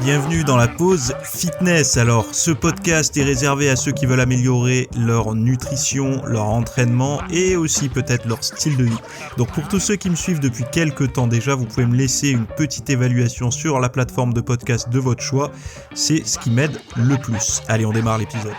bienvenue dans la pause fitness. Alors, ce podcast est réservé à ceux qui veulent améliorer leur nutrition, leur entraînement et aussi peut-être leur style de vie. Donc pour tous ceux qui me suivent depuis quelques temps déjà, vous pouvez me laisser une petite évaluation sur la plateforme de podcast de votre choix. C'est ce qui m'aide le plus. Allez, on démarre l'épisode.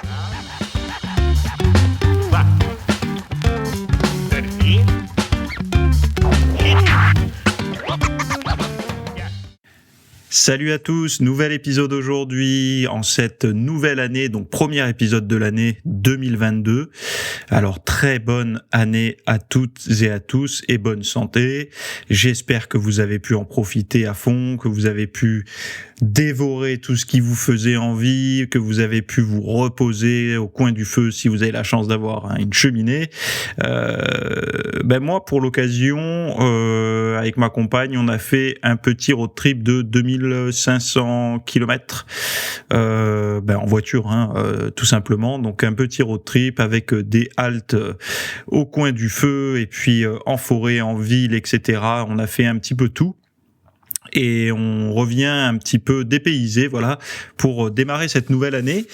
Salut à tous, nouvel épisode aujourd'hui en cette nouvelle année, donc premier épisode de l'année 2022. Alors très bonne année à toutes et à tous et bonne santé. J'espère que vous avez pu en profiter à fond, que vous avez pu dévorer tout ce qui vous faisait envie, que vous avez pu vous reposer au coin du feu si vous avez la chance d'avoir une cheminée. Moi, pour l'occasion, avec ma compagne, on a fait un petit road trip de 2500 km en voiture, tout simplement. Donc un petit road trip avec des haltes au coin du feu et puis en forêt, en ville, etc. On a fait un petit peu tout. Et on revient un petit peu dépaysé, voilà, pour démarrer cette nouvelle année.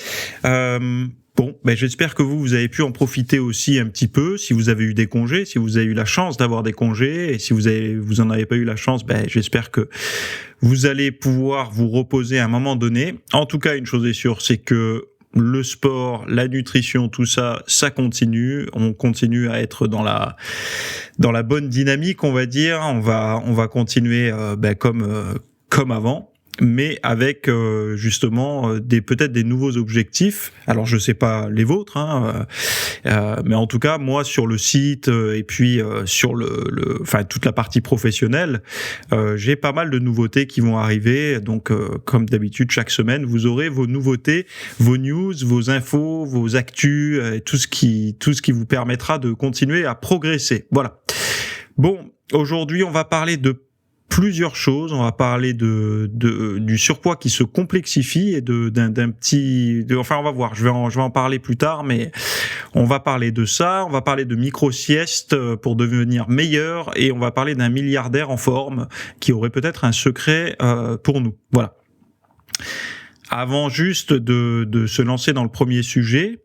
J'espère que vous avez pu en profiter aussi un petit peu, si vous avez eu des congés, si vous avez eu la chance d'avoir des congés, et si vous en avez pas eu la chance, j'espère que vous allez pouvoir vous reposer à un moment donné. En tout cas, une chose est sûre, c'est que le sport, la nutrition, tout ça, ça continue. On continue à être dans la bonne dynamique, on va dire. On va continuer comme avant, mais avec justement peut-être des nouveaux objectifs. Alors je sais pas les vôtres, mais en tout cas moi sur le site et puis sur toute la partie professionnelle, j'ai pas mal de nouveautés qui vont arriver. Donc comme d'habitude chaque semaine vous aurez vos nouveautés, vos news, vos infos, vos actus, tout ce qui vous permettra de continuer à progresser. Voilà. Bon, aujourd'hui on va parler de plusieurs choses. On va parler du surpoids qui se complexifie et on va voir. Je vais en parler plus tard, mais on va parler de ça. On va parler de micro-sieste pour devenir meilleur et on va parler d'un milliardaire en forme qui aurait peut-être un secret pour nous. Voilà. Avant juste de se lancer dans le premier sujet,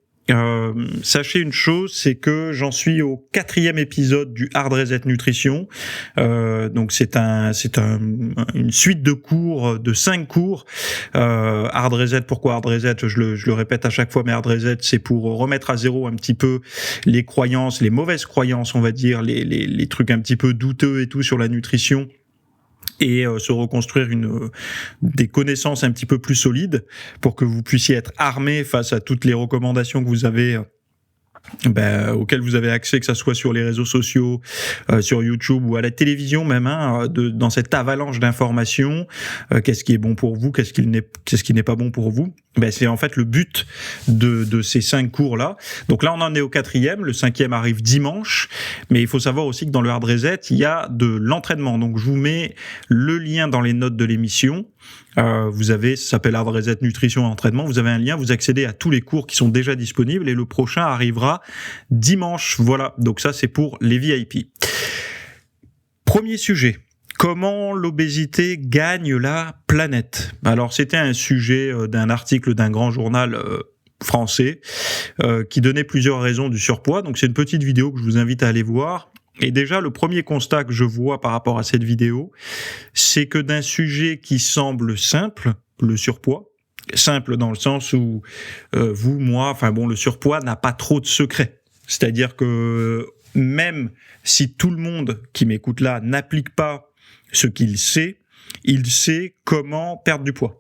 sachez une chose, c'est que j'en suis au 4e épisode du Hard Reset Nutrition. Donc c'est une suite de cours, de 5 cours. Hard Reset, pourquoi Hard Reset? Je le répète à chaque fois, mais Hard Reset, c'est pour remettre à zéro un petit peu les croyances, les mauvaises croyances, on va dire, les trucs un petit peu douteux et tout sur la nutrition, et se reconstruire des connaissances un petit peu plus solides pour que vous puissiez être armé face à toutes les recommandations que vous avez auxquelles vous avez accès, que ça soit sur les réseaux sociaux, sur YouTube ou à la télévision même, dans cette avalanche d'informations. Qu'est-ce qui est bon pour vous, qu'est-ce qui n'est pas bon pour vous. C'est en fait le but de ces 5 cours-là. Donc là, on en est au 4e, le 5e arrive dimanche, mais il faut savoir aussi que dans le Hard Reset, il y a de l'entraînement. Donc je vous mets le lien dans les notes de l'émission. Vous avez, ça s'appelle Hard Reset Nutrition et Entraînement, vous avez un lien, vous accédez à tous les cours qui sont déjà disponibles et le prochain arrivera dimanche. Voilà, donc ça c'est pour les VIP. Premier sujet. Comment l'obésité gagne la planète? Alors c'était un sujet d'un article d'un grand journal français qui donnait plusieurs raisons du surpoids. Donc c'est une petite vidéo que je vous invite à aller voir. Et déjà, le premier constat que je vois par rapport à cette vidéo, c'est que d'un sujet qui semble simple, le surpoids, simple dans le sens où le surpoids n'a pas trop de secrets. C'est-à-dire que même si tout le monde qui m'écoute là n'applique pas ce qu'il sait, il sait comment perdre du poids.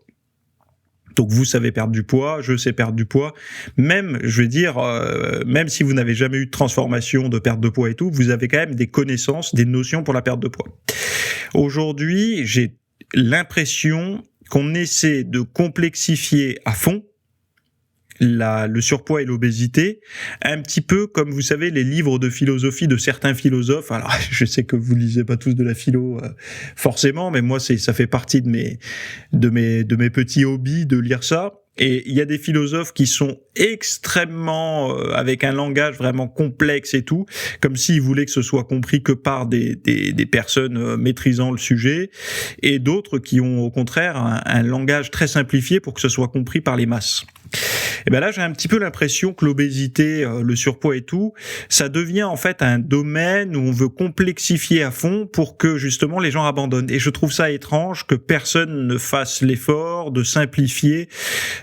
Donc vous savez perdre du poids, je sais perdre du poids. Même si vous n'avez jamais eu de transformation, de perte de poids et tout, vous avez quand même des connaissances, des notions pour la perte de poids. Aujourd'hui, j'ai l'impression qu'on essaie de complexifier à fond le surpoids et l'obésité, un petit peu comme vous savez les livres de philosophie de certains philosophes. Alors je sais que vous lisez pas tous de la philo forcément, mais moi ça fait partie de mes petits hobbies de lire ça. Et il y a des philosophes qui sont extrêmement avec un langage vraiment complexe et tout, comme s'ils voulaient que ce soit compris que par des personnes maîtrisant le sujet, et d'autres qui ont au contraire un langage très simplifié pour que ce soit compris par les masses. Et ben là, j'ai un petit peu l'impression que l'obésité, le surpoids et tout, ça devient en fait un domaine où on veut complexifier à fond pour que justement les gens abandonnent. Et je trouve ça étrange que personne ne fasse l'effort de simplifier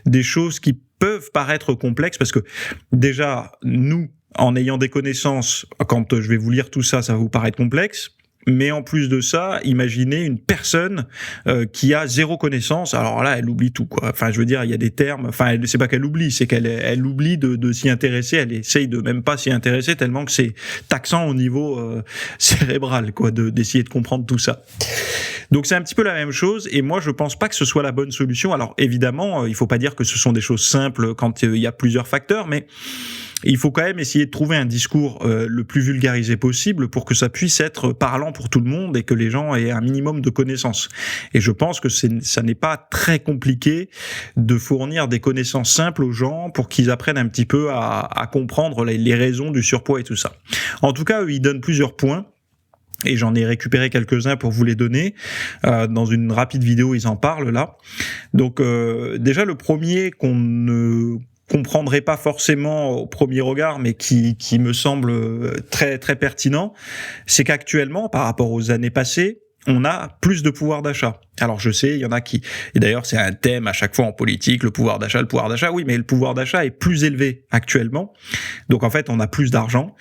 des choses qui peuvent paraître complexes, parce que déjà, nous, en ayant des connaissances, quand je vais vous lire tout ça, ça va vous paraître complexe. Mais en plus de ça, imaginez une personne qui a zéro connaissance. Alors là, elle oublie tout, quoi. Enfin, je veux dire, il y a des termes. Enfin, c'est pas qu'elle oublie, c'est qu'elle oublie de s'y intéresser. Elle essaye de même pas s'y intéresser tellement que c'est taxant au niveau cérébral, quoi, d'essayer de comprendre tout ça. Donc c'est un petit peu la même chose. Et moi, je pense pas que ce soit la bonne solution. Alors évidemment, il faut pas dire que ce sont des choses simples quand il y a plusieurs facteurs, mais il faut quand même essayer de trouver un discours le plus vulgarisé possible pour que ça puisse être parlant pour tout le monde et que les gens aient un minimum de connaissances. Et je pense que ça n'est pas très compliqué de fournir des connaissances simples aux gens pour qu'ils apprennent un petit peu à comprendre les raisons du surpoids et tout ça. En tout cas, eux, ils donnent plusieurs points. Et j'en ai récupéré quelques-uns pour vous les donner. Dans une rapide vidéo, ils en parlent là. Donc déjà, le premier qu'on ne comprendrait pas forcément au premier regard, mais qui me semble très très pertinent, c'est qu'actuellement, par rapport aux années passées, on a plus de pouvoir d'achat. Alors je sais, il y en a qui... Et d'ailleurs, c'est un thème à chaque fois en politique, le pouvoir d'achat. Oui, mais le pouvoir d'achat est plus élevé actuellement. Donc en fait, on a plus d'argent.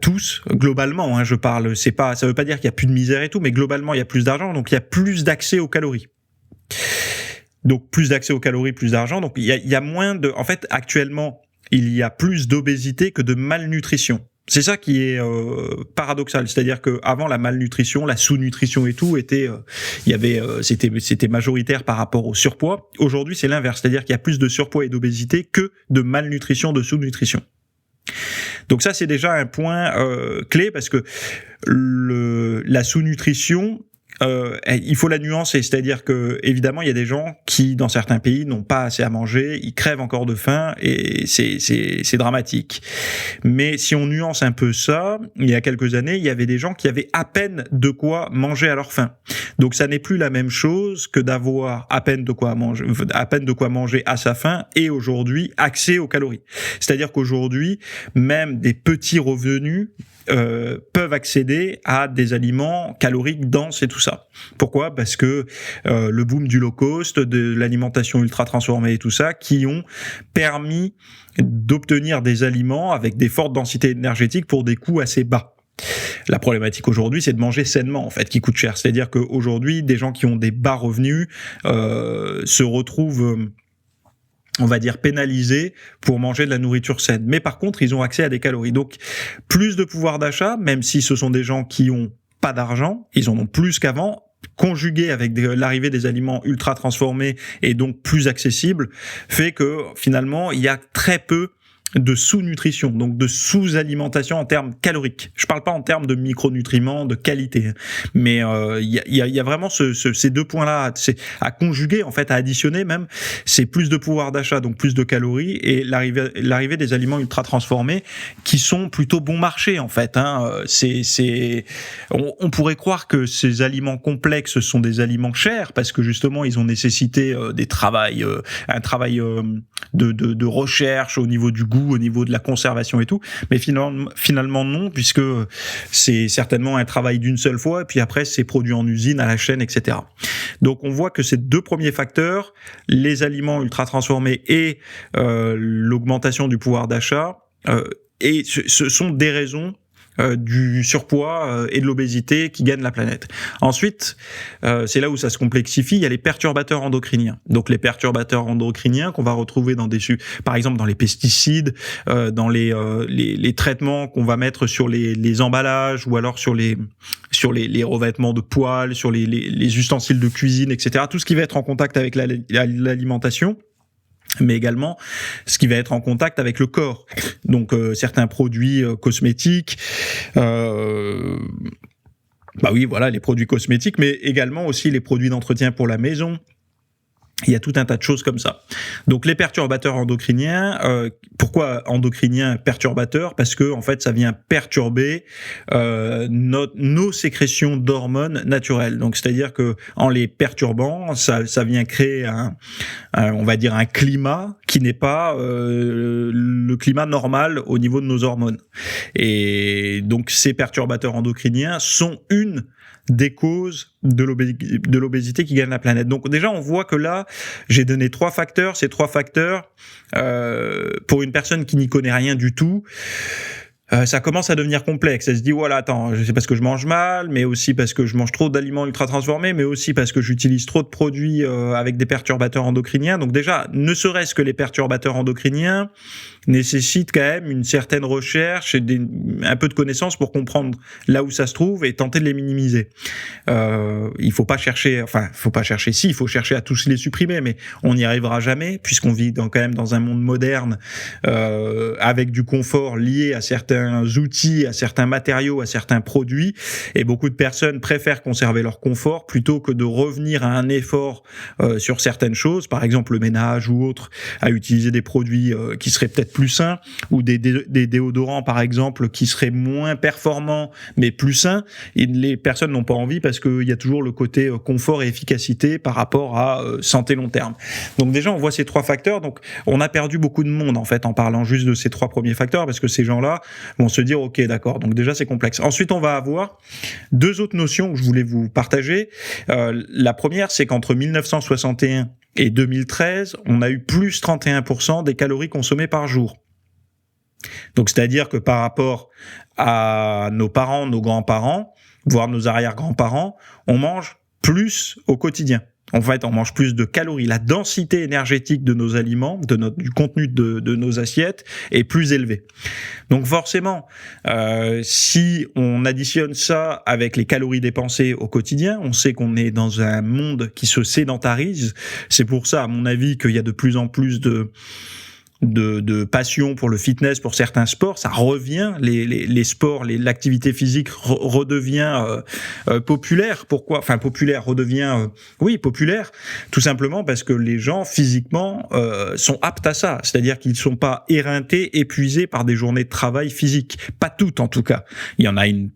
Tous, globalement, je parle, ça veut pas dire qu'il y a plus de misère et tout, mais globalement, il y a plus d'argent, donc il y a plus d'accès aux calories. Donc plus d'accès aux calories, plus d'argent. Donc il y a moins de... En fait, actuellement, il y a plus d'obésité que de malnutrition. C'est ça qui est paradoxal, c'est-à-dire que avant la malnutrition, la sous-nutrition et tout c'était majoritaire par rapport au surpoids. Aujourd'hui, c'est l'inverse, c'est-à-dire qu'il y a plus de surpoids et d'obésité que de malnutrition, de sous-nutrition. Donc ça, c'est déjà un point clé, parce que la sous-nutrition, il faut la nuancer, c'est-à-dire que évidemment il y a des gens qui dans certains pays n'ont pas assez à manger, ils crèvent encore de faim et c'est dramatique. Mais si on nuance un peu ça, il y a quelques années, il y avait des gens qui avaient à peine de quoi manger à leur faim. Donc ça n'est plus la même chose que d'avoir à peine de quoi manger à sa faim et aujourd'hui accès aux calories. C'est-à-dire qu'aujourd'hui, même des petits revenus peuvent accéder à des aliments caloriques denses et tout ça. Pourquoi ? Parce que le boom du low cost, de l'alimentation ultra transformée et tout ça, qui ont permis d'obtenir des aliments avec des fortes densités énergétiques pour des coûts assez bas. La problématique aujourd'hui, c'est de manger sainement, en fait, qui coûte cher. C'est-à-dire qu'aujourd'hui, des gens qui ont des bas revenus se retrouvent on va dire pénalisés pour manger de la nourriture saine. Mais par contre, ils ont accès à des calories. Donc, plus de pouvoir d'achat, même si ce sont des gens qui ont pas d'argent, ils en ont plus qu'avant, conjugué avec l'arrivée des aliments ultra transformés et donc plus accessibles, fait que finalement, il y a très peu de sous-nutrition, donc de sous-alimentation en termes caloriques. Je parle pas en termes de micronutriments, de qualité, mais il y a vraiment ces deux points-là à conjuguer, en fait, à additionner même. C'est plus de pouvoir d'achat, donc plus de calories, et l'arrivée des aliments ultra transformés qui sont plutôt bon marché, en fait. On pourrait croire que ces aliments complexes sont des aliments chers parce que justement ils ont nécessité un travail de recherche au niveau du goût, au niveau de la conservation et tout, mais finalement non, puisque c'est certainement un travail d'une seule fois, et puis après c'est produit en usine, à la chaîne, etc. Donc on voit que ces deux premiers facteurs, les aliments ultra transformés et l'augmentation du pouvoir d'achat, et ce sont des raisons du surpoids et de l'obésité qui gagnent la planète. Ensuite, c'est là où ça se complexifie, il y a les perturbateurs endocriniens. Donc les perturbateurs endocriniens qu'on va retrouver par exemple dans les pesticides, dans les traitements qu'on va mettre sur les emballages, ou alors sur les revêtements de poêles, sur les ustensiles de cuisine, etc. Tout ce qui va être en contact avec l'alimentation. mais également ce qui va être en contact avec le corps. Donc certains produits cosmétiques, oui, voilà, les produits cosmétiques, mais également aussi les produits d'entretien pour la maison. Il y a tout un tas de choses comme ça. Donc les perturbateurs endocriniens, pourquoi endocriniens perturbateurs ? Parce que en fait ça vient perturber nos sécrétions d'hormones naturelles. Donc c'est-à-dire que en les perturbant, ça vient créer on va dire un climat qui n'est pas le climat normal au niveau de nos hormones. Et donc ces perturbateurs endocriniens sont une des causes de l'obésité qui gagne la planète. Donc déjà, on voit que là, j'ai donné 3 facteurs. Ces 3 facteurs, pour une personne qui n'y connaît rien du tout, ça commence à devenir complexe. Elle se dit, voilà, attends, c'est parce que je mange mal, mais aussi parce que je mange trop d'aliments ultra transformés, mais aussi parce que j'utilise trop de produits avec des perturbateurs endocriniens. Donc déjà, ne serait-ce que les perturbateurs endocriniens nécessitent quand même une certaine recherche et un peu de connaissances pour comprendre là où ça se trouve et tenter de les minimiser. Il faut chercher à tous les supprimer, mais on n'y arrivera jamais puisqu'on vit quand même dans un monde moderne avec du confort lié à certains outils, à certains matériaux, à certains produits, et beaucoup de personnes préfèrent conserver leur confort plutôt que de revenir à un effort sur certaines choses, par exemple le ménage ou autre, à utiliser des produits qui seraient peut-être plus sains, ou des déodorants par exemple qui seraient moins performants mais plus sains. Et les personnes n'ont pas envie parce qu'il y a toujours le côté confort et efficacité par rapport à santé long terme. Donc déjà on voit ces 3 facteurs, donc on a perdu beaucoup de monde en fait en parlant juste de ces 3 premiers facteurs, parce que ces gens-là vont se dire ok d'accord, donc déjà c'est complexe. Ensuite on va avoir 2 autres notions que je voulais vous partager. La première, c'est qu'entre 1961 et 2013, on a eu plus 31% des calories consommées par jour. Donc c'est-à-dire que par rapport à nos parents, nos grands-parents, voire nos arrière-grands-parents, on mange plus au quotidien. En fait, on mange plus de calories. La densité énergétique de nos aliments, du contenu de nos assiettes, est plus élevée. Donc forcément, si on additionne ça avec les calories dépensées au quotidien, on sait qu'on est dans un monde qui se sédentarise. C'est pour ça, à mon avis, qu'il y a de plus en plus de passion pour le fitness, pour certains sports, ça revient, les sports, l'activité physique redevient populaire. Pourquoi ? Enfin, populaire redevient, populaire, tout simplement parce que les gens, physiquement, sont aptes à ça. C'est-à-dire qu'ils ne sont pas éreintés, épuisés par des journées de travail physique. Pas toutes, en tout cas. Il y en a il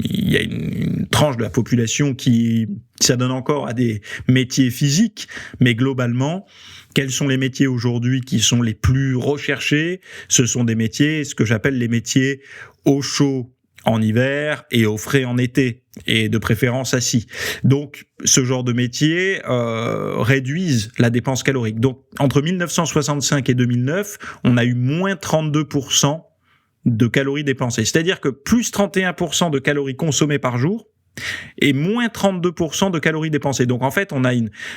y a une tranche de la population qui s'adonne encore à des métiers physiques, mais globalement, quels sont les métiers aujourd'hui qui sont les plus recherchés ? Ce sont des métiers, ce que j'appelle les métiers au chaud en hiver et au frais en été, et de préférence assis. Donc, ce genre de métiers réduisent la dépense calorique. Donc, entre 1965 et 2009, on a eu moins 32% de calories dépensées. C'est-à-dire que plus 31% de calories consommées par jour, et moins 32% de calories dépensées. Donc en fait, on a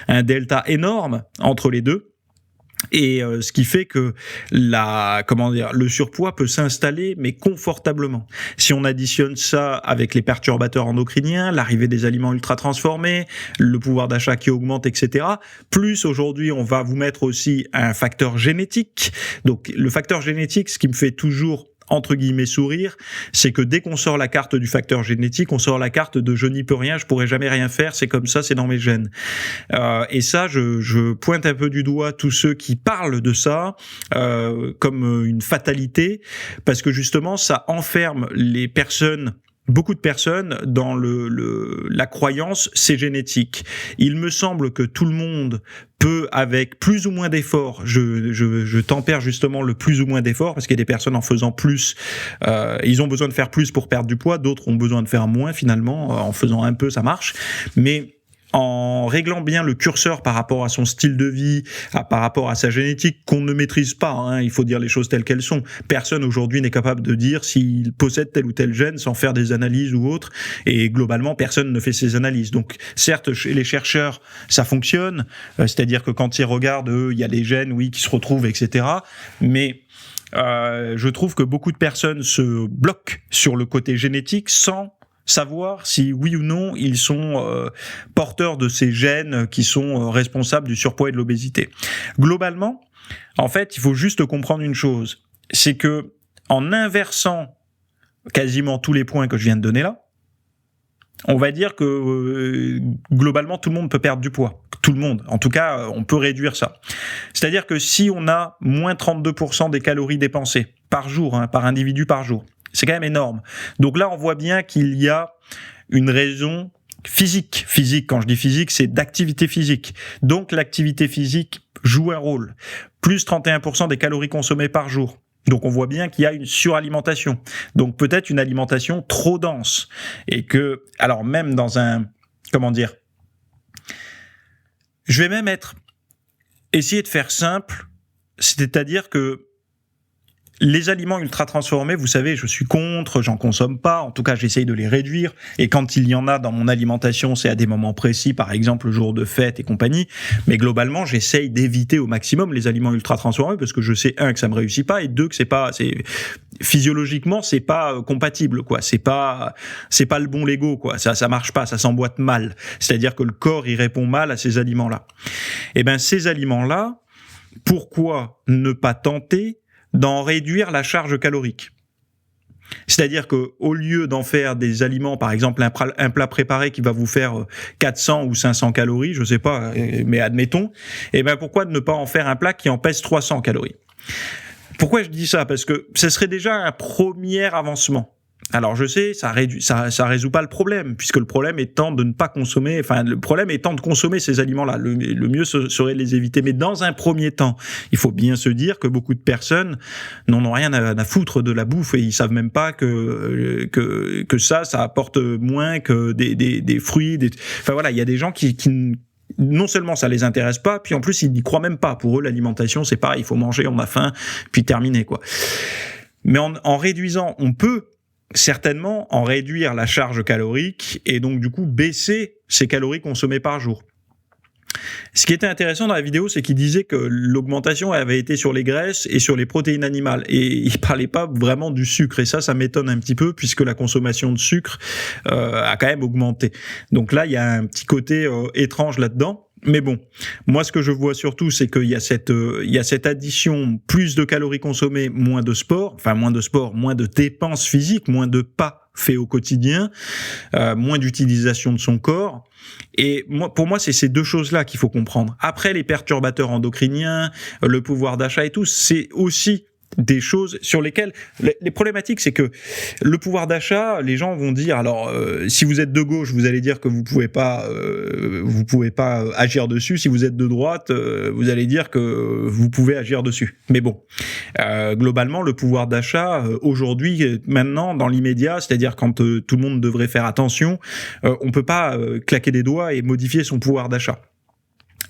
un delta énorme entre les deux, et ce qui fait que le surpoids peut s'installer, mais confortablement. Si on additionne ça avec les perturbateurs endocriniens, l'arrivée des aliments ultra transformés, le pouvoir d'achat qui augmente, etc., plus aujourd'hui on va vous mettre aussi un facteur génétique. Donc le facteur génétique, ce qui me fait toujours entre guillemets sourire, c'est que dès qu'on sort la carte du facteur génétique, on sort la carte de je n'y peux rien, je pourrai jamais rien faire, c'est comme ça, c'est dans mes gènes. Et ça, je pointe un peu du doigt tous ceux qui parlent de ça comme une fatalité, parce que justement, ça enferme beaucoup de personnes dans la croyance c'est génétique. Il me semble que tout le monde peut, avec plus ou moins d'efforts, je tempère justement le plus ou moins d'efforts, parce qu'il y a des personnes en faisant plus, ils ont besoin de faire plus pour perdre du poids, d'autres ont besoin de faire moins finalement, en faisant un peu ça marche, mais en réglant bien le curseur par rapport à son style de vie, par rapport à sa génétique qu'on ne maîtrise pas, hein, il faut dire les choses telles qu'elles sont. Personne aujourd'hui n'est capable de dire s'il possède tel ou tel gène sans faire des analyses ou autres, et globalement personne ne fait ces analyses. Donc certes, chez les chercheurs, ça fonctionne, c'est-à-dire que quand ils regardent, il y a des gènes, oui, qui se retrouvent, etc. Mais je trouve que beaucoup de personnes se bloquent sur le côté génétique sans savoir si oui ou non ils sont porteurs de ces gènes qui sont responsables du surpoids et de l'obésité. Globalement, En fait, il faut juste comprendre une chose, c'est que en inversant quasiment tous les points que je viens de donner là, on va dire que globalement tout le monde peut perdre du poids. Tout le monde. En tout cas, on peut réduire ça. C'est-à-dire que si on a moins 32% des calories dépensées par jour, par individu par jour, c'est quand même énorme. Donc là, on voit bien qu'il y a une raison physique. Physique, quand je dis physique, c'est d'activité physique. Donc l'activité physique joue un rôle. Plus 31% des calories consommées par jour. Donc on voit bien qu'il y a une suralimentation. Donc peut-être une alimentation trop dense. Et que, alors même dans un, comment dire, je vais même essayer de faire simple, c'est-à-dire que les aliments ultra transformés, vous savez, je suis contre, j'en consomme pas, en tout cas j'essaye de les réduire, et quand il y en a dans mon alimentation, c'est à des moments précis, par exemple le jour de fête et compagnie, mais globalement j'essaye d'éviter au maximum les aliments ultra transformés, parce que je sais, un, que ça me réussit pas, et deux, que physiologiquement, c'est pas compatible, quoi, c'est pas le bon Lego, quoi, ça marche pas, ça s'emboîte mal, c'est-à-dire que le corps, il répond mal à ces aliments-là. Et ben ces aliments-là, pourquoi ne pas tenter d'en réduire la charge calorique? C'est-à-dire que au lieu d'en faire des aliments, par exemple un plat préparé qui va vous faire 400 ou 500 calories, je sais pas, mais admettons, et ben pourquoi ne pas en faire un plat qui en pèse 300 calories? Pourquoi je dis ça? Parce que ce serait déjà un premier avancement. Alors je sais, ça résout pas le problème, puisque le problème étant de ne pas consommer, le problème étant de consommer ces aliments-là. Le mieux serait de les éviter. Mais dans un premier temps, il faut bien se dire que beaucoup de personnes n'en ont rien à foutre de la bouffe et ils savent même pas que ça apporte moins que des fruits. Enfin voilà, il y a des gens qui non seulement ça les intéresse pas, puis en plus ils n'y croient même pas. Pour eux, l'alimentation c'est pareil, il faut manger, on a faim, puis terminer quoi. Mais en réduisant, on peut certainement en réduire la charge calorique et donc du coup baisser ces calories consommées par jour. Ce qui était intéressant dans la vidéo, c'est qu'il disait que l'augmentation avait été sur les graisses et sur les protéines animales et il parlait pas vraiment du sucre et ça m'étonne un petit peu puisque la consommation de sucre a quand même augmenté. Donc là, il y a un petit côté étrange là-dedans. Mais bon, moi ce que je vois surtout, c'est qu'il y a cette addition, plus de calories consommées, moins de sport, moins de dépenses physiques, moins de pas faits au quotidien, moins d'utilisation de son corps. Et pour moi, c'est ces deux choses-là qu'il faut comprendre. Après, les perturbateurs endocriniens, le pouvoir d'achat et tout, c'est aussi des choses sur lesquelles les problématiques, c'est que le pouvoir d'achat, les gens vont dire alors si vous êtes de gauche, vous allez dire que vous pouvez pas agir dessus. Si vous êtes de droite, vous allez dire que vous pouvez agir dessus. Mais bon, globalement, le pouvoir d'achat aujourd'hui, maintenant, dans l'immédiat, c'est-à-dire quand tout le monde devrait faire attention, on peut pas claquer des doigts et modifier son pouvoir d'achat.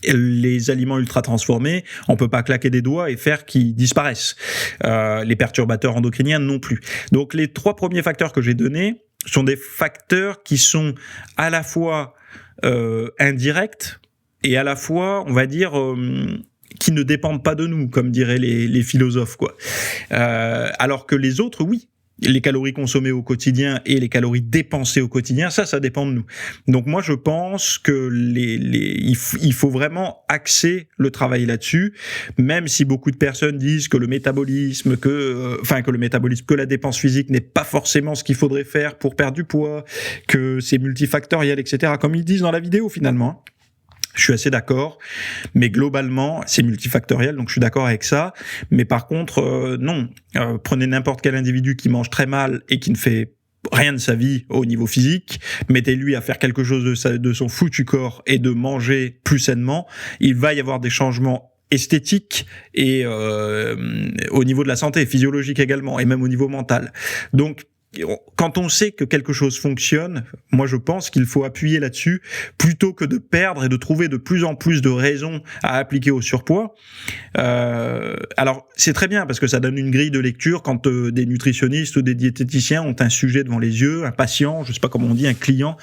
Les aliments ultra transformés, on peut pas claquer des doigts et faire qu'ils disparaissent. Les perturbateurs endocriniens non plus. Donc les trois premiers facteurs que j'ai donnés sont des facteurs qui sont à la fois indirects et à la fois, on va dire, qui ne dépendent pas de nous, comme diraient les philosophes, quoi. Alors que les autres, oui. Les calories consommées au quotidien et les calories dépensées au quotidien, ça dépend de nous. Donc moi, je pense que il faut vraiment axer le travail là-dessus, même si beaucoup de personnes disent que le métabolisme, que la dépense physique n'est pas forcément ce qu'il faudrait faire pour perdre du poids, que c'est multifactoriel, etc. Comme ils disent dans la vidéo finalement. Je suis assez d'accord, mais globalement, c'est multifactoriel, donc je suis d'accord avec ça. Mais par contre, non. Prenez n'importe quel individu qui mange très mal et qui ne fait rien de sa vie au niveau physique, mettez-lui à faire quelque chose de son foutu corps et de manger plus sainement, il va y avoir des changements esthétiques et au niveau de la santé, physiologique également, et même au niveau mental. Donc, quand on sait que quelque chose fonctionne, moi je pense qu'il faut appuyer là-dessus plutôt que de perdre et de trouver de plus en plus de raisons à appliquer au surpoids. Alors c'est très bien parce que ça donne une grille de lecture quand des nutritionnistes ou des diététiciens ont un sujet devant les yeux, un patient, je sais pas comment on dit, un client.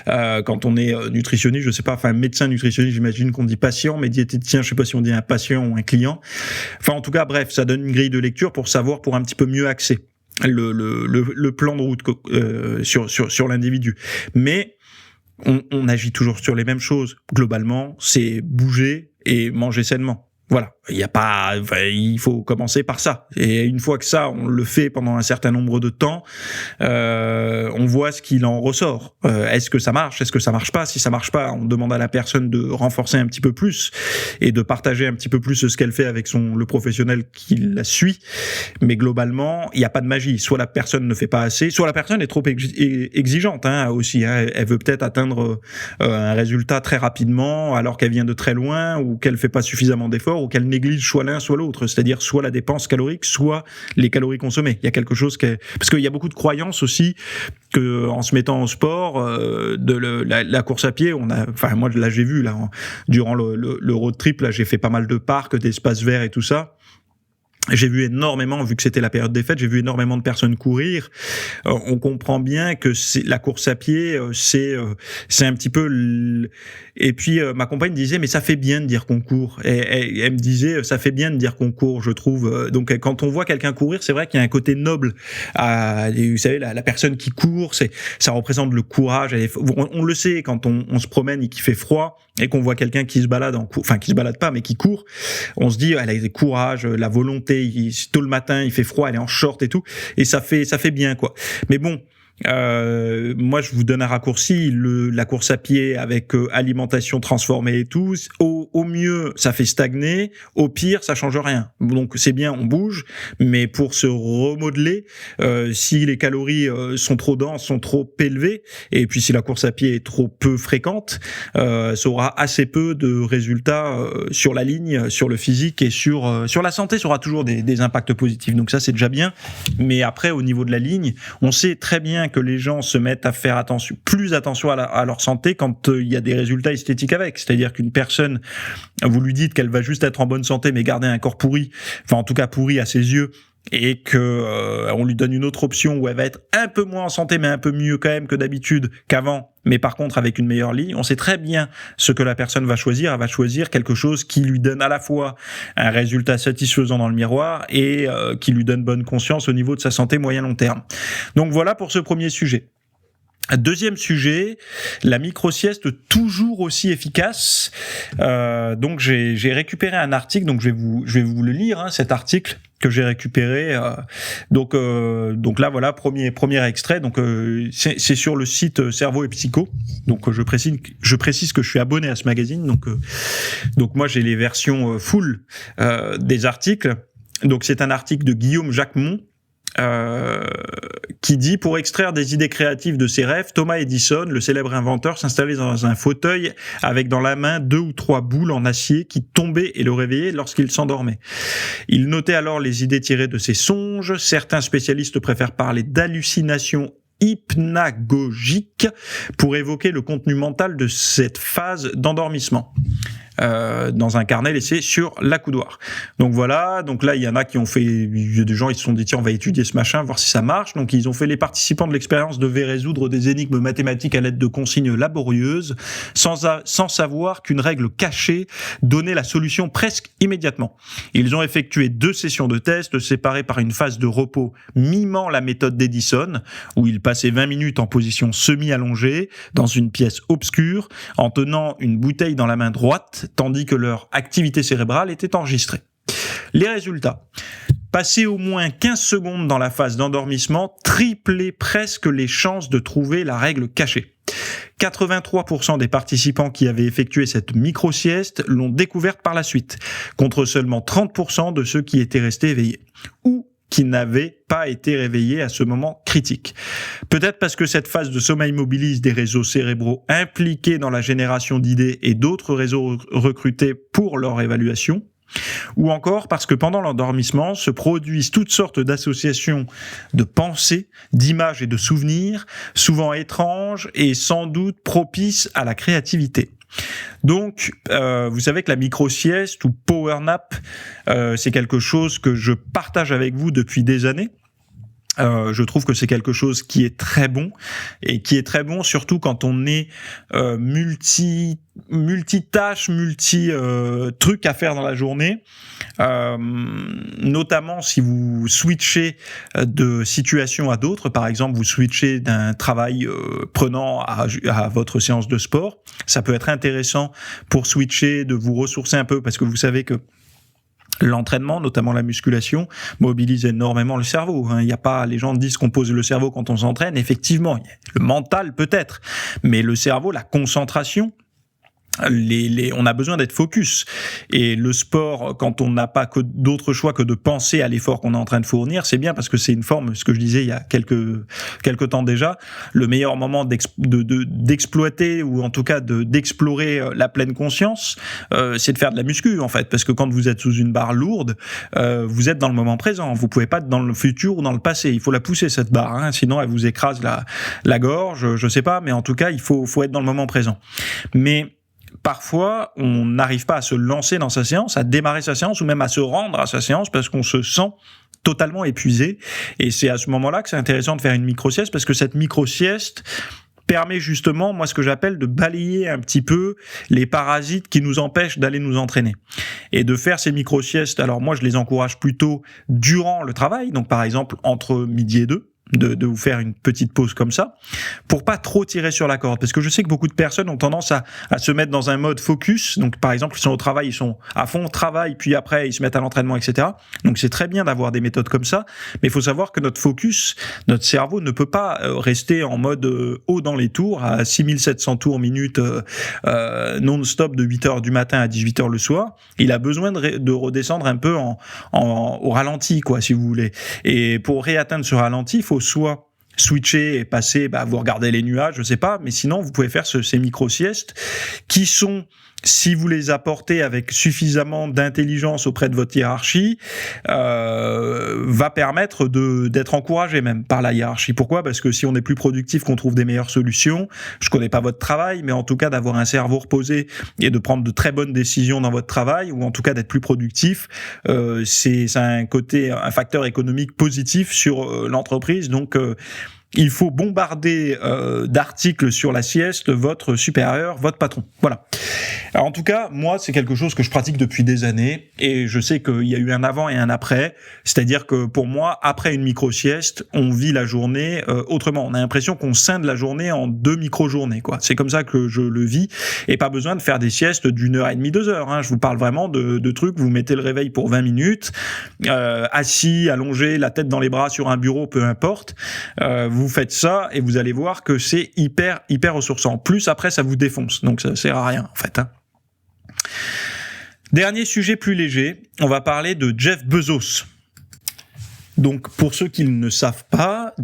Quand on est nutritionniste, je sais pas, médecin nutritionniste, j'imagine qu'on dit patient, mais diététicien, je sais pas si on dit un patient ou un client. En tout cas, bref, ça donne une grille de lecture pour savoir, pour un petit peu mieux axer le plan de route sur l'individu. Mais on agit toujours sur les mêmes choses. Globalement, c'est bouger et manger sainement. Voilà, il faut commencer par ça. Et une fois que ça, on le fait pendant un certain nombre de temps, on voit ce qu'il en ressort. Est-ce que ça marche ? Est-ce que ça marche pas ? Si ça marche pas, on demande à la personne de renforcer un petit peu plus et de partager un petit peu plus ce qu'elle fait avec le professionnel qui la suit. Mais globalement, il n'y a pas de magie. Soit la personne ne fait pas assez, soit la personne est trop exigeante aussi. Elle veut peut-être atteindre un résultat très rapidement alors qu'elle vient de très loin ou qu'elle fait pas suffisamment d'efforts ou qu'elle néglige soit l'un soit l'autre, c'est-à-dire soit la dépense calorique, soit les calories consommées. Il y a quelque chose parce qu'il y a beaucoup de croyances aussi que en se mettant au sport, la course à pied, moi là j'ai vu durant le road trip là, j'ai fait pas mal de parcs, d'espaces verts et tout ça. J'ai vu énormément, vu que c'était la période des fêtes, j'ai vu énormément de personnes courir. On comprend bien que la course à pied, c'est un petit peu. Et puis ma compagne disait, mais ça fait bien de dire qu'on court. Et elle me disait, ça fait bien de dire qu'on court, je trouve. Donc quand on voit quelqu'un courir, c'est vrai qu'il y a un côté noble. Vous savez, la personne qui court, ça représente le courage. On le sait quand on se promène et qu'il fait froid et qu'on voit quelqu'un qui se balade qui se balade pas, mais qui court. On se dit, elle a du courage, la volonté. Tôt le matin, il fait froid, elle est en short et tout, et ça fait bien quoi. Mais bon, moi je vous donne un raccourci, la course à pied avec alimentation transformée et tout, au mieux ça fait stagner, au pire ça change rien. Donc c'est bien, on bouge, mais pour se remodeler, si les calories sont trop denses, sont trop élevées, et puis si la course à pied est trop peu fréquente, ça aura assez peu de résultats sur la ligne, sur le physique et sur la santé. Ça aura toujours des impacts positifs, donc ça c'est déjà bien. Mais après au niveau de la ligne, on sait très bien que les gens se mettent à faire plus attention à leur santé quand il y a des résultats esthétiques avec. C'est-à-dire qu'une personne, vous lui dites qu'elle va juste être en bonne santé mais garder un corps pourri, enfin en tout cas pourri à ses yeux, et que on lui donne une autre option où elle va être un peu moins en santé mais un peu mieux quand même que d'habitude qu'avant, mais par contre avec une meilleure ligne, on sait très bien ce que la personne va choisir. Elle va choisir quelque chose qui lui donne à la fois un résultat satisfaisant dans le miroir et qui lui donne bonne conscience au niveau de sa santé moyen-long terme. Donc voilà pour ce premier sujet. Deuxième sujet, la micro-sieste toujours aussi efficace. Donc j'ai récupéré un article, donc je vais vous le lire, cet article que j'ai récupéré. Donc là voilà, premier extrait. Donc c'est sur le site Cerveau et Psycho. Donc je précise que je suis abonné à ce magazine. Donc moi j'ai les versions full des articles. Donc c'est un article de Guillaume Jacquemont. Qui dit: pour extraire des idées créatives de ses rêves, Thomas Edison, le célèbre inventeur, s'installait dans un fauteuil avec dans la main 2 ou 3 boules en acier qui tombaient et le réveillaient lorsqu'il s'endormait. Il notait alors les idées tirées de ses songes. Certains spécialistes préfèrent parler d'hallucinations hypnagogiques pour évoquer le contenu mental de cette phase d'endormissement. Dans un carnet laissé sur l'accoudoir. Donc voilà, donc là il y en a qui ont fait, il y a des gens, ils se sont dit tiens on va étudier ce machin, voir si ça marche. Donc ils ont fait, les participants de l'expérience devaient résoudre des énigmes mathématiques à l'aide de consignes laborieuses, sans savoir qu'une règle cachée donnait la solution presque immédiatement. Ils ont effectué 2 sessions de tests séparées par une phase de repos mimant la méthode d'Edison, où ils passaient 20 minutes en position semi-allongée dans une pièce obscure en tenant une bouteille dans la main droite, tandis que leur activité cérébrale était enregistrée. Les résultats. Passer au moins 15 secondes dans la phase d'endormissement triplait presque les chances de trouver la règle cachée. 83% des participants qui avaient effectué cette micro-sieste l'ont découverte par la suite, contre seulement 30% de ceux qui étaient restés éveillés, ou qui n'avaient pas été réveillés à ce moment critique. Peut-être parce que cette phase de sommeil mobilise des réseaux cérébraux impliqués dans la génération d'idées et d'autres réseaux recrutés pour leur évaluation, ou encore parce que pendant l'endormissement se produisent toutes sortes d'associations de pensées, d'images et de souvenirs, souvent étranges et sans doute propices à la créativité. Donc, vous savez que la micro-sieste ou power nap, c'est quelque chose que je partage avec vous depuis des années. Je trouve que c'est quelque chose qui est très bon, et qui est très bon surtout quand on est multitâche, trucs à faire dans la journée, notamment si vous switchez de situation à d'autres. Par exemple, vous switchez d'un travail prenant à votre séance de sport. Ça peut être intéressant pour switcher, de vous ressourcer un peu, parce que vous savez que L'entraînement, notamment la musculation, mobilise énormément le cerveau. Il y a pas, les gens disent qu'on pose le cerveau quand on s'entraîne. Effectivement, le mental peut-être, mais le cerveau, la concentration. On a besoin d'être focus, et le sport, quand on n'a pas que d'autre choix que de penser à l'effort qu'on est en train de fournir, c'est bien, parce que c'est une forme, ce que je disais il y a quelques temps déjà, le meilleur moment d'exploiter, ou en tout cas d'explorer la pleine conscience, c'est de faire de la muscu en fait, parce que quand vous êtes sous une barre lourde, vous êtes dans le moment présent, vous pouvez pas être dans le futur ou dans le passé, il faut la pousser cette barre, sinon elle vous écrase la gorge, je sais pas, mais en tout cas il faut être dans le moment présent. Mais parfois, on n'arrive pas à se lancer dans sa séance, à démarrer sa séance, ou même à se rendre à sa séance, parce qu'on se sent totalement épuisé. Et c'est à ce moment-là que c'est intéressant de faire une micro-sieste, parce que cette micro-sieste permet justement, moi, ce que j'appelle de balayer un petit peu les parasites qui nous empêchent d'aller nous entraîner. Et de faire ces micro-siestes, alors moi, je les encourage plutôt durant le travail, donc par exemple entre midi et 2, de vous faire une petite pause comme ça, pour pas trop tirer sur la corde, parce que je sais que beaucoup de personnes ont tendance à se mettre dans un mode focus. Donc par exemple, ils sont au travail, ils sont à fond au travail, puis après ils se mettent à l'entraînement, etc. Donc c'est très bien d'avoir des méthodes comme ça, mais il faut savoir que notre focus, notre cerveau ne peut pas rester en mode haut dans les tours, à 6700 tours minute non-stop de 8h du matin à 18h le soir. Il a besoin de redescendre un peu au ralenti, quoi, si vous voulez. Et pour réatteindre ce ralenti, il faut soit switcher et passer, vous regardez les nuages, je sais pas, mais sinon vous pouvez faire ces micro-siestes qui sont, si vous les apportez avec suffisamment d'intelligence auprès de votre hiérarchie, va permettre d'être encouragé même par la hiérarchie. Pourquoi ? Parce que si on est plus productif, qu'on trouve des meilleures solutions, je connais pas votre travail, mais en tout cas d'avoir un cerveau reposé et de prendre de très bonnes décisions dans votre travail, ou en tout cas d'être plus productif, c'est un facteur économique positif sur l'entreprise. Donc il faut bombarder d'articles sur la sieste votre supérieur, votre patron. Voilà. Alors en tout cas, moi, c'est quelque chose que je pratique depuis des années, et je sais qu'il y a eu un avant et un après. C'est-à-dire que pour moi, après une micro-sieste, on vit la journée autrement. On a l'impression qu'on scinde la journée en 2 micro-journées, quoi. C'est comme ça que je le vis, et pas besoin de faire des siestes d'1h30, 2h. Je vous parle vraiment de trucs, vous mettez le réveil pour 20 minutes, assis, allongé, la tête dans les bras sur un bureau, peu importe. Vous faites ça et vous allez voir que c'est hyper ressourçant. Plus après, ça vous défonce, donc ça sert à rien en fait. Dernier sujet plus léger, on va parler de Jeff Bezos. Donc pour ceux qui ne savent pas,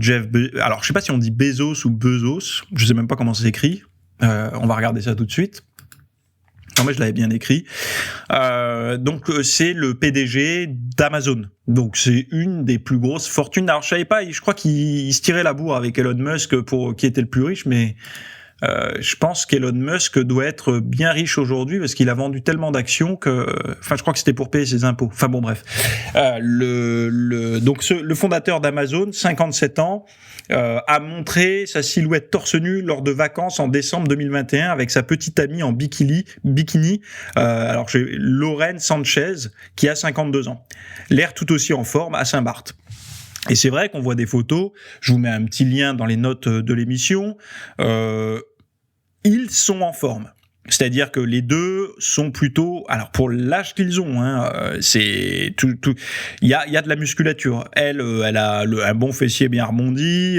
alors je sais pas si on dit Bezos ou Bezos, je sais même pas comment ça s'écrit. On va regarder ça tout de suite. Non, mais je l'avais bien écrit. Donc c'est le PDG d'Amazon. Donc c'est une des plus grosses fortunes. Alors je savais pas, je crois qu'il se tirait la bourre avec Elon Musk pour qui était le plus riche, mais je pense qu'Elon Musk doit être bien riche aujourd'hui, parce qu'il a vendu tellement d'actions que, je crois que c'était pour payer ses impôts. Enfin bon, bref. Donc le fondateur d'Amazon, 57 ans, a montré sa silhouette torse nu lors de vacances en décembre 2021 avec sa petite amie en bikini. Alors j'ai Lauren Sanchez, qui a 52 ans. L'air tout aussi en forme à Saint-Barth. Et c'est vrai qu'on voit des photos, je vous mets un petit lien dans les notes de l'émission, ils sont en forme. C'est-à-dire que les deux sont plutôt, alors pour l'âge qu'ils ont, c'est tout. Il y a de la musculature. Elle a un bon fessier bien arrondi,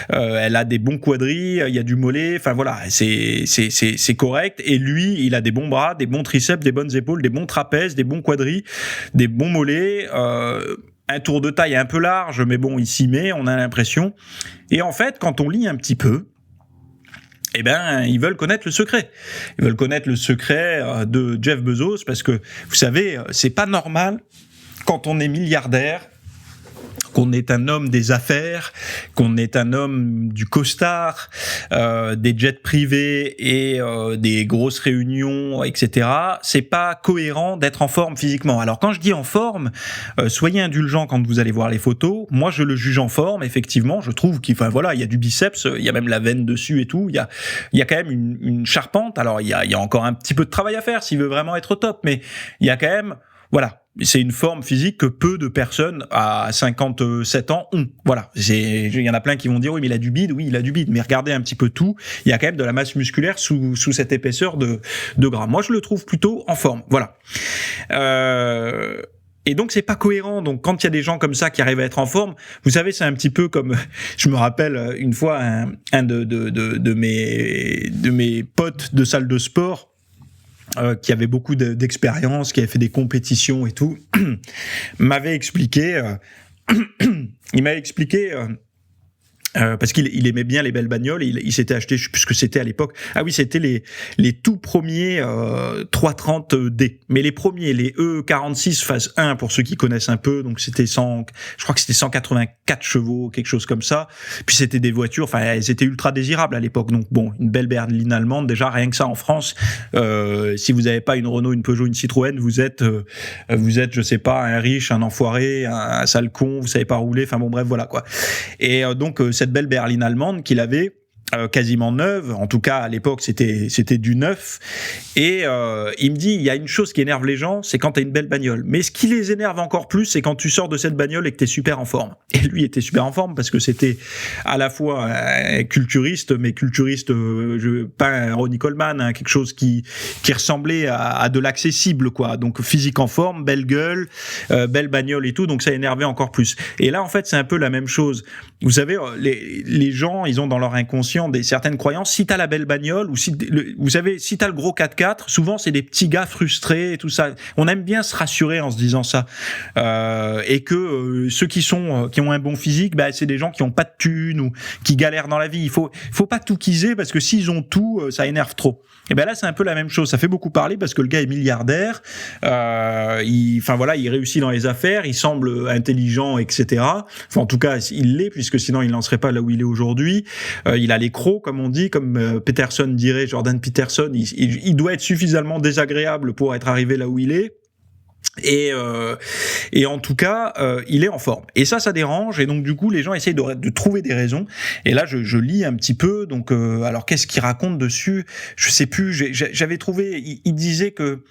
elle a des bons quadris, il y a du mollet. Enfin voilà, c'est correct. Et lui, il a des bons bras, des bons triceps, des bonnes épaules, des bons trapèzes, des bons quadris, des bons mollets. Un tour de taille un peu large, mais bon, il s'y met, on a l'impression. Et en fait, quand on lit un petit peu, ils veulent connaître le secret. Ils veulent connaître le secret de Jeff Bezos, parce que, vous savez, c'est pas normal, quand on est milliardaire, qu'on est un homme des affaires, qu'on est un homme du costard, des jets privés et des grosses réunions, etc. C'est pas cohérent d'être en forme physiquement. Alors quand je dis en forme, soyez indulgents quand vous allez voir les photos. Moi, je le juge en forme, effectivement. Je trouve il y a du biceps, il y a même la veine dessus et tout. Il y a quand même une charpente. Alors il y a encore un petit peu de travail à faire s'il veut vraiment être au top, mais il y a quand même, voilà. C'est une forme physique que peu de personnes à 57 ans ont. Voilà. Il y en a plein qui vont dire, oui, mais il a du bide. Oui, il a du bide. Mais regardez un petit peu tout. Il y a quand même de la masse musculaire sous cette épaisseur de gras. Moi, je le trouve plutôt en forme. Voilà. Et donc c'est pas cohérent. Donc quand il y a des gens comme ça qui arrivent à être en forme, vous savez, c'est un petit peu comme, je me rappelle une fois un de mes potes de salle de sport, qui avait beaucoup d'expérience, qui avait fait des compétitions et tout, m'avait expliqué, il m'avait expliqué. Parce qu'il aimait bien les belles bagnoles, il s'était acheté, je sais plus ce que c'était à l'époque. Ah oui, c'était les tout premiers 330D. Mais les premiers, les E46 phase 1 pour ceux qui connaissent un peu, donc c'était je crois que c'était 184 chevaux, quelque chose comme ça. Puis c'était des voitures, enfin elles étaient ultra désirables à l'époque. Donc bon, une belle berline allemande, déjà rien que ça en France, si vous n'avez pas une Renault, une Peugeot, une Citroën, vous êtes je sais pas, un riche, un enfoiré, un sale con, vous savez pas rouler, enfin bon bref voilà quoi. Et donc cette belle berline allemande qu'il avait, quasiment neuve, en tout cas à l'époque c'était du neuf, et il me dit, il y a une chose qui énerve les gens, c'est quand t'as une belle bagnole, mais ce qui les énerve encore plus, c'est quand tu sors de cette bagnole et que t'es super en forme. Et lui était super en forme parce que c'était à la fois culturiste, mais culturiste, pas un Ronnie Coleman, hein, quelque chose qui ressemblait à de l'accessible, quoi. Donc physique en forme, belle gueule, belle bagnole et tout, donc ça énervait encore plus. Et là en fait c'est un peu la même chose. Vous savez, les gens, ils ont dans leur inconscient certaines croyances. Si t'as la belle bagnole, ou vous savez, si t'as le gros 4x4, souvent c'est des petits gars frustrés et tout ça. On aime bien se rassurer en se disant ça. Et que ceux qui ont un bon physique, bah, c'est des gens qui ont pas de thunes ou qui galèrent dans la vie. Il faut pas tout quiser parce que s'ils ont tout, ça énerve trop. Et ben là, c'est un peu la même chose. Ça fait beaucoup parler parce que le gars est milliardaire. Il réussit dans les affaires. Il semble intelligent, etc. Enfin, en tout cas, il l'est puisque sinon il n'en serait pas là où il est aujourd'hui. Il a les crocs, comme on dit, comme Peterson dirait, Jordan Peterson. Il doit être suffisamment désagréable pour être arrivé là où il est. Et en tout cas, il est en forme. Et ça dérange. Et donc du coup, les gens essayent de trouver des raisons. Et là, je lis un petit peu. Donc, alors qu'est-ce qu'il raconte dessus ? Je sais plus. J'avais trouvé. Il disait que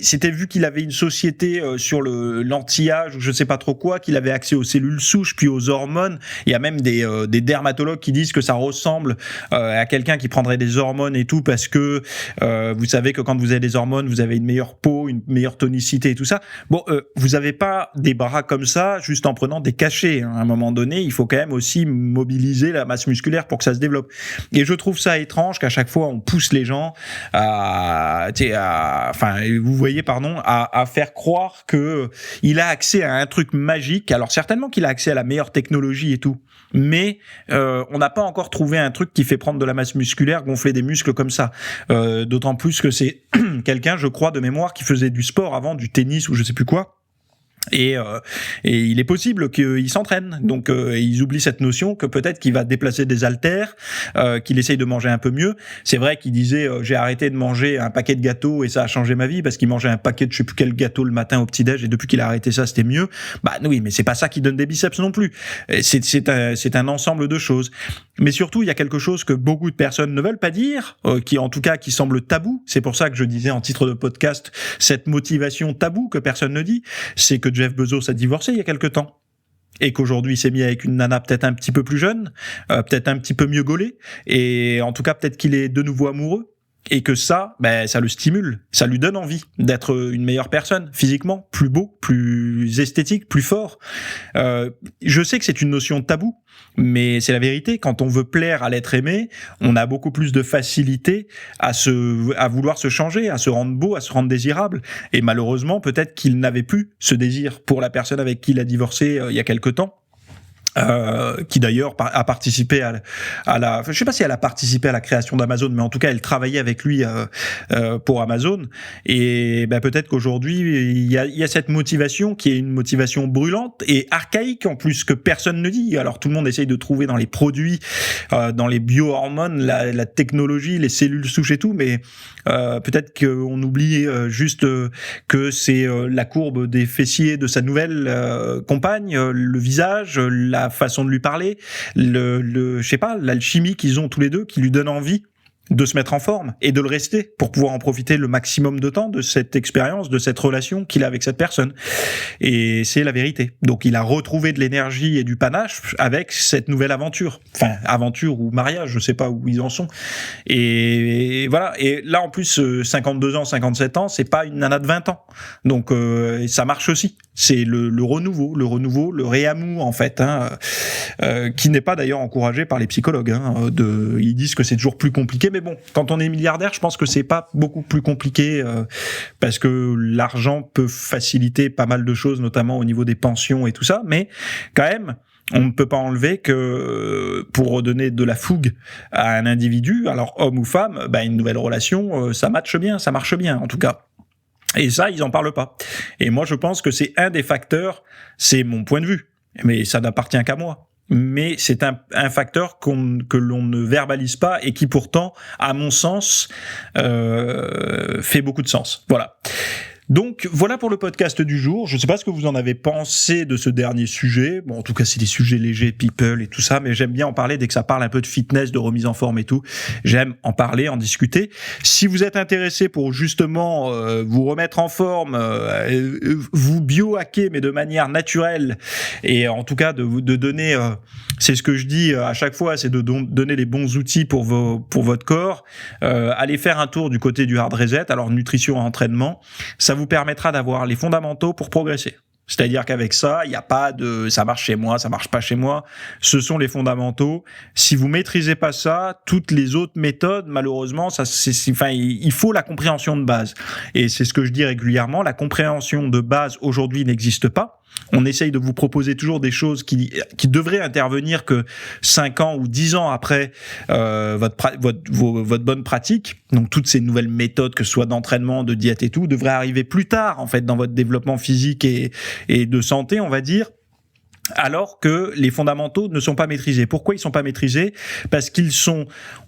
c'était vu qu'il avait une société sur l'anti-âge ou je sais pas trop quoi, qu'il avait accès aux cellules souches puis aux hormones. Il y a même des dermatologues qui disent que ça ressemble à quelqu'un qui prendrait des hormones et tout parce que vous savez que quand vous avez des hormones, vous avez une meilleure peau, une meilleure tonicité et tout ça. Bon, vous avez pas des bras comme ça juste en prenant des cachets. Hein. À un moment donné, il faut quand même aussi mobiliser la masse musculaire pour que ça se développe. Et je trouve ça étrange qu'à chaque fois on pousse les gens à faire croire que il a accès à un truc magique. Alors certainement qu'il a accès à la meilleure technologie et tout, mais on n'a pas encore trouvé un truc qui fait prendre de la masse musculaire, gonfler des muscles comme ça. D'autant plus que c'est quelqu'un, je crois, de mémoire, qui faisait du sport avant, du tennis ou je sais plus quoi. Et il est possible qu'il s'entraîne. Donc ils oublient cette notion que peut-être qu'il va déplacer des haltères, qu'il essaye de manger un peu mieux. C'est vrai qu'il disait j'ai arrêté de manger un paquet de gâteaux et ça a changé ma vie parce qu'il mangeait un paquet de je sais plus quel gâteau le matin au petit-déj et depuis qu'il a arrêté ça c'était mieux. Bah oui, mais c'est pas ça qui donne des biceps non plus. C'est un ensemble de choses. Mais surtout il y a quelque chose que beaucoup de personnes ne veulent pas dire, qui en tout cas qui semble tabou. C'est pour ça que je disais en titre de podcast cette motivation taboue que personne ne dit, c'est que Jeff Bezos a divorcé il y a quelque temps et qu'aujourd'hui il s'est mis avec une nana peut-être un petit peu plus jeune, peut-être un petit peu mieux gaulée, et en tout cas peut-être qu'il est de nouveau amoureux et que ça le stimule, ça lui donne envie d'être une meilleure personne, physiquement, plus beau, plus esthétique, plus fort. Je sais que c'est une notion tabou, mais c'est la vérité. Quand on veut plaire à l'être aimé, on a beaucoup plus de facilité à vouloir se changer, à se rendre beau, à se rendre désirable. Et malheureusement, peut-être qu'il n'avait plus ce désir pour la personne avec qui il a divorcé il y a quelque temps. Qui d'ailleurs a participé je sais pas si elle a participé à la création d'Amazon, mais en tout cas elle travaillait avec lui pour Amazon. Et peut-être qu'aujourd'hui il y a cette motivation qui est une motivation brûlante et archaïque en plus que personne ne dit. Alors tout le monde essaye de trouver dans les produits, dans les bio-hormones, la technologie, les cellules souches et tout, mais peut-être qu'on oublie juste que c'est la courbe des fessiers de sa nouvelle compagne, le visage, la façon de lui parler, je sais pas, l'alchimie qu'ils ont tous les deux qui lui donne envie de se mettre en forme et de le rester pour pouvoir en profiter le maximum de temps de cette expérience, de cette relation qu'il a avec cette personne. Et c'est la vérité. Donc il a retrouvé de l'énergie et du panache avec cette nouvelle aventure. Enfin, aventure ou mariage, je sais pas où ils en sont. Et voilà. Et là, en plus, 52 ans, 57 ans, c'est pas une nana de 20 ans. Donc ça marche aussi. C'est le renouveau, le réamour en fait, qui n'est pas d'ailleurs encouragé par les psychologues. Ils disent que c'est toujours plus compliqué, mais bon, quand on est milliardaire, je pense que c'est pas beaucoup plus compliqué parce que l'argent peut faciliter pas mal de choses, notamment au niveau des pensions et tout ça, mais quand même. On ne peut pas enlever que pour redonner de la fougue à un individu, alors homme ou femme, une nouvelle relation, ça marche bien en tout cas. Et ça, ils en parlent pas. Et moi, je pense que c'est un des facteurs, c'est mon point de vue, mais ça n'appartient qu'à moi. Mais c'est un facteur que l'on ne verbalise pas et qui pourtant, à mon sens, fait beaucoup de sens. Voilà. Donc voilà pour le podcast du jour. Je ne sais pas ce que vous en avez pensé de ce dernier sujet. Bon, en tout cas, c'est des sujets légers, people et tout ça, mais j'aime bien en parler dès que ça parle un peu de fitness, de remise en forme et tout. J'aime en parler, en discuter. Si vous êtes intéressé pour justement vous remettre en forme, vous biohacker, mais de manière naturelle, et en tout cas de donner, c'est ce que je dis à chaque fois, c'est de donner les bons outils pour votre corps. Allez faire un tour du côté du hard reset, alors nutrition et entraînement. Ça vous permettra d'avoir les fondamentaux pour progresser. C'est-à-dire qu'avec ça, il n'y a pas de ça marche chez moi, ça marche pas chez moi. Ce sont les fondamentaux. Si vous maîtrisez pas ça, toutes les autres méthodes, malheureusement, il faut la compréhension de base. Et c'est ce que je dis régulièrement. La compréhension de base aujourd'hui n'existe pas. On essaye de vous proposer toujours des choses qui devraient intervenir que 5 ans ou 10 ans après votre bonne pratique. Donc toutes ces nouvelles méthodes, que ce soit d'entraînement, de diète et tout, devraient arriver plus tard en fait dans votre développement physique et de santé, on va dire. Alors que les fondamentaux ne sont pas maîtrisés. Pourquoi ils sont pas maîtrisés ? Parce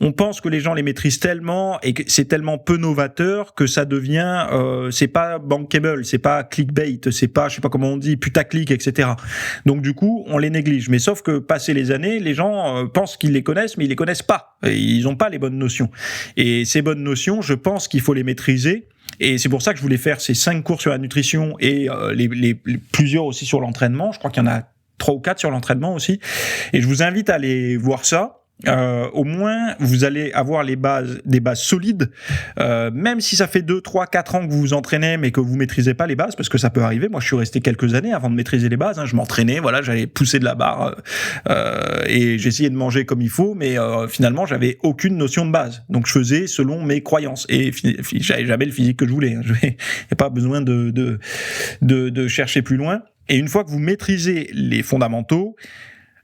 on pense que les gens les maîtrisent tellement et que c'est tellement peu novateur que ça devient, c'est pas bankable, c'est pas clickbait, c'est pas, je sais pas comment on dit, putaclic, etc. Donc du coup, on les néglige. Mais sauf que passé les années, les gens pensent qu'ils les connaissent, mais ils les connaissent pas. Ils ont pas les bonnes notions. Et ces bonnes notions, je pense qu'il faut les maîtriser. Et c'est pour ça que je voulais faire ces 5 cours sur la nutrition et les plusieurs aussi sur l'entraînement. Je crois qu'il y en a 3 ou 4 sur l'entraînement aussi. Et je vous invite à aller voir ça. Au moins, vous allez avoir des bases solides, même si ça fait 2, 3, 4 ans que vous vous entraînez, mais que vous maîtrisez pas les bases, parce que ça peut arriver. Moi, je suis resté quelques années avant de maîtriser les bases. Je m'entraînais, voilà, j'allais pousser de la barre et j'essayais de manger comme il faut, mais finalement, j'avais aucune notion de base. Donc, je faisais selon mes croyances et j'avais jamais le physique que je voulais. Il n'y a pas besoin de chercher plus loin. Et une fois que vous maîtrisez les fondamentaux,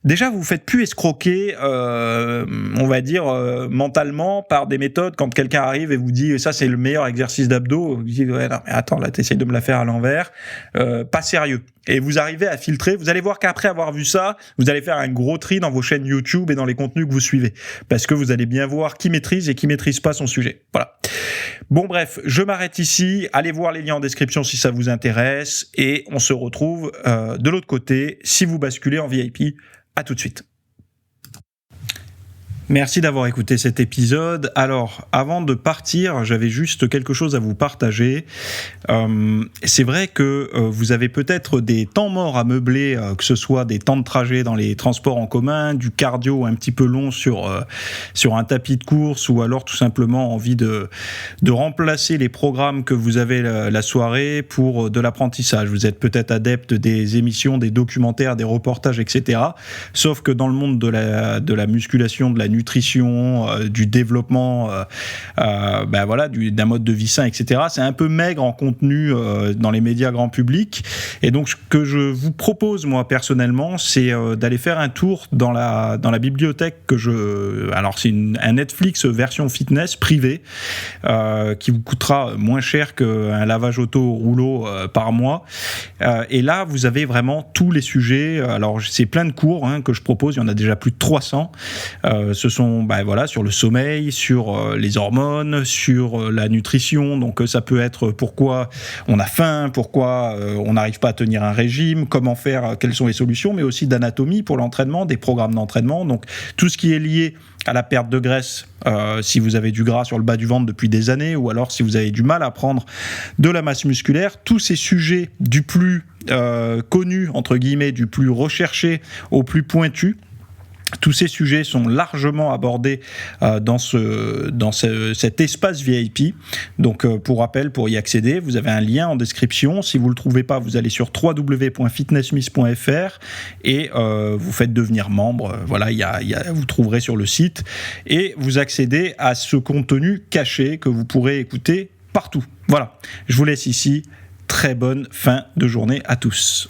déjà, vous faites plus escroquer, on va dire, mentalement par des méthodes. Quand quelqu'un arrive et vous dit « ça, c'est le meilleur exercice d'abdos », vous dites « ouais, non, mais attends, là, t'essayes de me la faire à l'envers. » Pas sérieux. Et vous arrivez à filtrer. Vous allez voir qu'après avoir vu ça, vous allez faire un gros tri dans vos chaînes YouTube et dans les contenus que vous suivez. Parce que vous allez bien voir qui maîtrise et qui maîtrise pas son sujet. Voilà. Bon, bref, je m'arrête ici. Allez voir les liens en description si ça vous intéresse. Et on se retrouve de l'autre côté si vous basculez en VIP. À tout de suite. Merci d'avoir écouté cet épisode. Alors, avant de partir, j'avais juste quelque chose à vous partager. C'est vrai que vous avez peut-être des temps morts à meubler, que ce soit des temps de trajet dans les transports en commun, du cardio un petit peu long sur un tapis de course, ou alors tout simplement envie de remplacer les programmes que vous avez la soirée pour de l'apprentissage. Vous êtes peut-être adepte des émissions, des documentaires, des reportages, etc. Sauf que dans le monde de la musculation, de la nutrition, du développement, d'un mode de vie sain, etc. C'est un peu maigre en contenu dans les médias grand public. Et donc, ce que je vous propose, moi, personnellement, c'est d'aller faire un tour dans la bibliothèque alors, c'est un Netflix version fitness privée qui vous coûtera moins cher qu'un lavage auto au rouleau par mois. Et là, vous avez vraiment tous les sujets. Alors, c'est plein de cours que je propose. Il y en a déjà plus de 300 ce sont voilà, sur le sommeil, sur les hormones, sur la nutrition. Donc ça peut être pourquoi on a faim, pourquoi on n'arrive pas à tenir un régime, comment faire, quelles sont les solutions, mais aussi d'anatomie pour l'entraînement, des programmes d'entraînement. Donc tout ce qui est lié à la perte de graisse, si vous avez du gras sur le bas du ventre depuis des années, ou alors si vous avez du mal à prendre de la masse musculaire, tous ces sujets du plus connu, entre guillemets, du plus recherché au plus pointu, tous ces sujets sont largement abordés dans cet espace VIP. Donc, pour rappel, pour y accéder, vous avez un lien en description. Si vous ne le trouvez pas, vous allez sur www.fitnessmiss.fr et vous faites devenir membre. Voilà, vous trouverez sur le site. Et vous accédez à ce contenu caché que vous pourrez écouter partout. Voilà, je vous laisse ici. Très bonne fin de journée à tous.